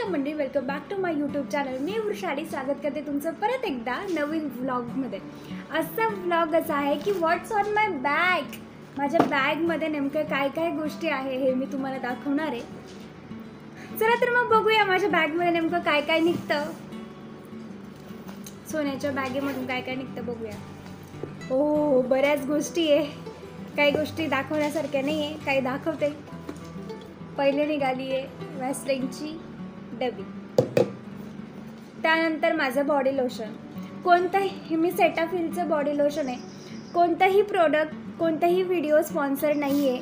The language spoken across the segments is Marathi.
हॅलो मंडळी, welcome back to my YouTube channel. मी वृषाली स्वागत करते तुमचं परत एकदा नवीन व्लॉगमध्ये. आजचा व्लॉग असा आहे की व्हॉट्स ऑन माय बॅग. माझ्या बॅगमध्ये नेमकं काय काय गोष्टी आहे हे मी तुम्हाला दाखवणार आहे. चला तर मग बघूया माझ्या बॅगमध्ये नेमकं काय काय निघतं. सोन्याच्या बॅगेमधून काय काय निघतं बघूया. हो, बऱ्याच गोष्टी आहे. काही गोष्टी दाखवण्यासारख्या नाही आहे, काही दाखवते. पहिले निघाली आहे वॅसलिनची डबी. त्यानंतर माझं बॉडी लोशन. कोणतंही, मी सेटाफिलचं बॉडी लोशन आहे. कोणतंही प्रोडक्ट, कोणताही व्हिडिओ स्पॉन्सर नाही आहे.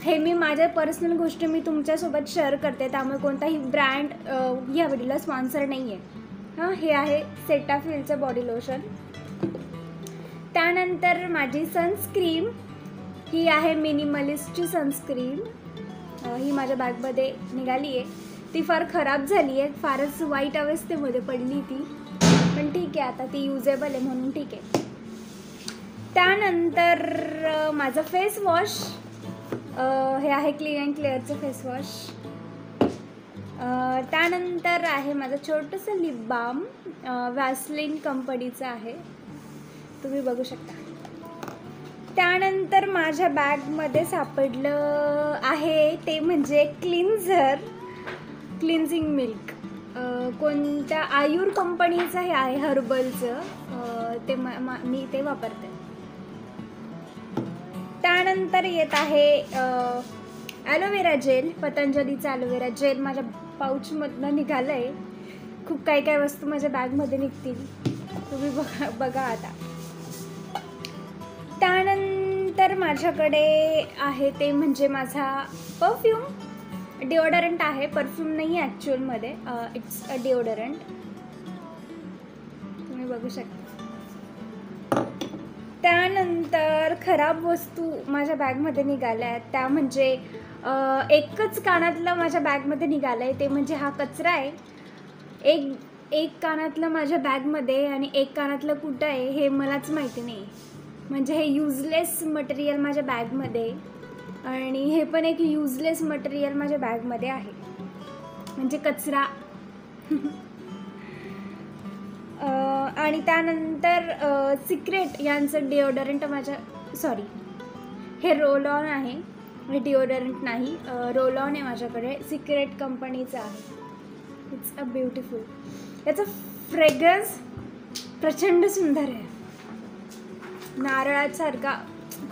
हे मी माझ्या पर्सनल गोष्टी मी तुमच्यासोबत शेअर करते, त्यामुळे कोणताही ब्रँड या व्हिडिओला स्पॉन्सर नाही आहे. हां, हे आहे सेटाफिलचं बॉडी लोशन. त्यानंतर माझी सनस्क्रीन ही आहे मिनिमलिस्टची सनस्क्रीन. ही माझ्या बॅगमध्ये निघाली आहे. ती फार खराब झाली आहे, फारच वाईट अवस्थेमध्ये पडली ती, पण ठीक आहे, आता ती युजेबल आहे म्हणून ठीक आहे. त्यानंतर माझं फेस वॉश, हे आहे क्लीन अँड क्लिअरचं फेस वॉश. त्यानंतर आहे माझं छोटंसं लिप बाम, वॅसलिन कंपनीचं आहे, तुम्ही बघू शकता. त्यानंतर माझ्या बॅगमध्ये सापडलं आहे ते म्हणजे क्लिन्झर, क्लिन्झिंग मिल्क. कोणत्या आयुर कंपनीचं हे आहे, हर्बलचं. ते मी ते वापरते. त्यानंतर येत आहे ॲलोवेरा जेल, पतंजलीचं ॲलोवेरा जेल माझ्या पाऊचमधनं निघालं आहे. खूप काही काही वस्तू माझ्या बॅगमध्ये निघतील, तुम्ही बघा आता. त्यानंतर माझ्याकडे आहे ते म्हणजे माझा परफ्यूम, डिओडरंट आहे, परफ्यूम नाही आहे ॲक्च्युअलमध्ये, इट्स अ डिओडरंट, तुम्ही बघू शकता. त्यानंतर खराब वस्तू माझ्या बॅगमध्ये निघाल्या आहेत, त्या म्हणजे एकच कानातलं माझ्या बॅगमध्ये निघालं आहे, ते म्हणजे हा कचरा आहे. एक कानातलं माझ्या बॅगमध्ये आणि एक कानातलं कुठं आहे हे मलाच माहिती नाही. म्हणजे हे युजलेस मटेरियल माझ्या बॅगमध्ये, आणि हे पण एक युजलेस मटेरियल माझ्या बॅगमध्ये आहे, म्हणजे कचरा. आणि त्यानंतर सिक्रेट यांचं डिओडरंट हे रोल ऑन आहे, हे डिओडरंट नाही, रोल ऑन आहे माझ्याकडे, सिक्रेट कंपनीचं आहे. It's a beautiful. याचं फ्रेग्रन्स प्रचंड सुंदर आहे, नारळासारखा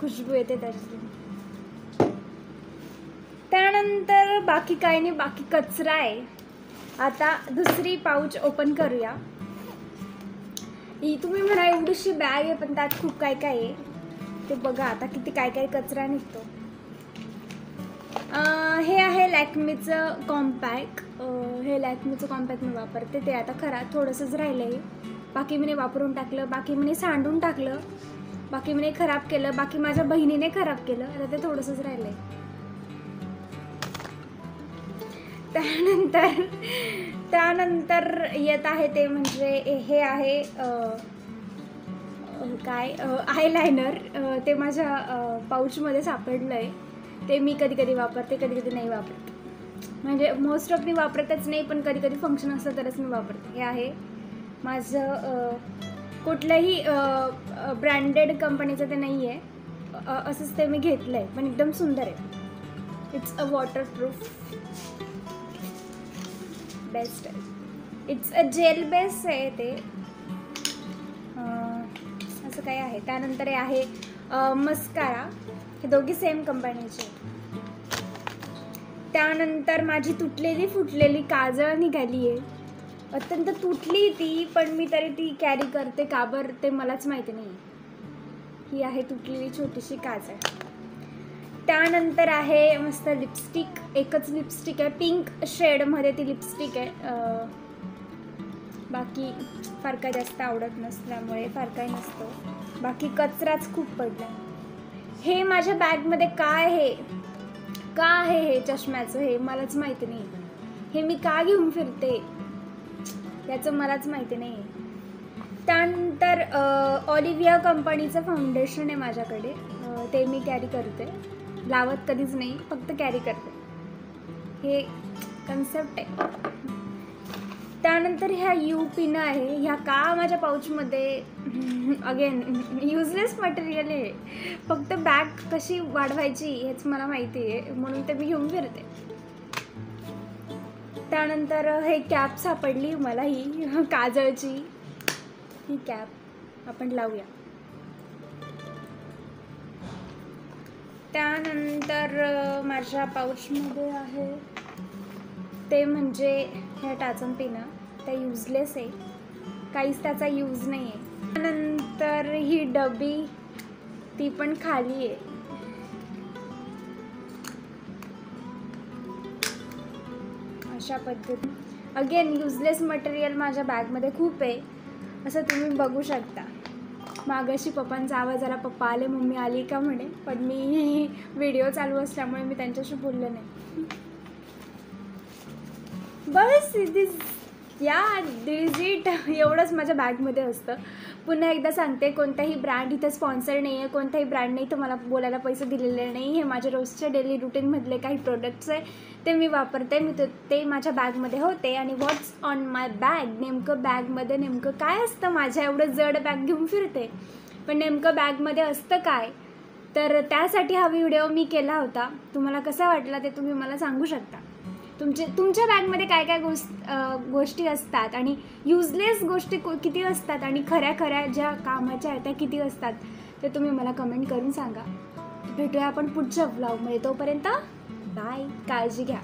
खुशबू येते त्याची. त्यानंतर बाकी काही नाही, बाकी कचरा आहे. आता दुसरी पाऊच ओपन करूया. ही तुम्ही म्हणा एवढीशी बॅग आहे, पण त्यात खूप काय काय आहे ते बघा आता, किती काय काय कचरा निघतो. हे आहे लॅक्मीचं कॉम्पॅक्ट. हे लॅक्मीचं कॉम्पॅक्ट मी वापरते, ते आता खरं थोडंसंच राहिलं आहे. बाकी मी वापरून टाकलं, बाकी मी सांडून टाकलं, बाकी मी खराब केलं, बाकी माझ्या बहिणीने खराब केलं, आता ते थोडंसंच राहिलं आहे. त्यानंतर येत आहे ते म्हणजे हे आहे काय आयलायनर. ते माझ्या पाऊचमध्ये सापडलं आहे. ते मी कधी कधी वापरते, कधी कधी नाही वापरते. म्हणजे मोस्ट ऑफ मी वापरतच नाही, पण कधी कधी फंक्शन असलं तरच मी वापरते. हे आहे माझं, कुठल्याही ब्रँडेड कंपनीचं ते नाही आहे, असंच ते मी घेतलं आहे, पण एकदम सुंदर आहे. इट्स अ वॉटरप्रूफ, बेस्ट आहे. इट्स अ जेल बेस आहे ते, असं काही आहे. त्यानंतर हे आहे मस्कारा, हे दोघी सेम कंपनीचे. त्यानंतर माझी तुटलेली फुटलेली काजळ निघाली आहे. अत्यंत तुटली ती, पण मी तरी ती कॅरी करते, का बरं ते मलाच माहिती नाही. ही आहे तुटलेली छोटीशी काजळ. त्यानंतर आहे मस्त लिपस्टिक, एकच लिपस्टिक आहे, पिंक शेडमध्ये ती लिपस्टिक आहे. बाकी फार काही जास्त आवडत नसल्यामुळे फार काही नसतं. बाकी कचराच खूप पडला. हे माझ्या बॅगमध्ये काय आहे, का आहे हे चष्म्याचं, हे मलाच माहिती नाही. हे मी का घेऊन फिरते याचं मलाच माहिती नाही. त्यानंतर ऑलिव्हिया कंपनीचं फाउंडेशन आहे माझ्याकडे, ते मी कॅरी करते, लावत कधीच नाही, फक्त कॅरी करते. हे कन्सेप्ट आहे. त्यानंतर ह्या यू पिन आहे, ह्या का माझ्या पाऊचमध्ये अगेन युजलेस मटेरियल आहे, फक्त बॅग कशी वाढवायची हेच मला माहिती आहे म्हणून ते मी घेऊन फिरते. त्यानंतर हे कॅप सापडली मला, ही काजळची ही कॅप आपण लावूया. त्यानंतर माझ्या पाऊचमध्ये आहे ते म्हणजे ह्या टाचन पिनं, त्या युजलेस आहे, काहीच त्याचा यूज नाही आहे. त्यानंतर ही डबी, ती पण खाली आहे. अशा पद्धतीने अगेन युजलेस मटेरियल माझ्या बॅगमध्ये खूप आहे, असं तुम्ही बघू शकता. मागाशी पप्पांचा आवाज आला, पप्पा आले, मम्मी आली का म्हणे, पण मी व्हिडिओ चालू असल्यामुळे मी त्यांच्याशी बोलले नाही. बस दिस इट, एवढंच माझ्या बॅगमध्ये असतं. पुन्हा एकदा सांगते, कोणताही ब्रँड इथं स्पॉन्सर नाही आहे, कोणताही ब्रँड नाही तर मला बोलायला पैसे दिलेले नाही. हे माझ्या रोजच्या डेली रुटीनमधले काही प्रोडक्ट्स आहे, ते मी वापरते. मी ते माझ्या बॅगमध्ये होते. आणि व्हॉट्स ऑन माय बॅग, नेमकं बॅगमध्ये नेमकं काय असतं, माझ्या एवढं जड बॅग घेऊन फिरते पण नेमकं बॅगमध्ये असतं काय, तर त्यासाठी हा व्हिडिओ मी केला होता. तुम्हाला कसा वाटला ते तुम्ही मला सांगू शकता. तुमच्या बॅगमध्ये काय काय गोष्टी असतात आणि युजलेस गोष्टी किती असतात आणि खऱ्या ज्या कामाच्या आहेत त्या किती असतात ते तुम्ही मला कमेंट करून सांगा. भेटूया आपण पुढच्या व्लॉगमध्ये. तोपर्यंत बाय, काळजी घ्या.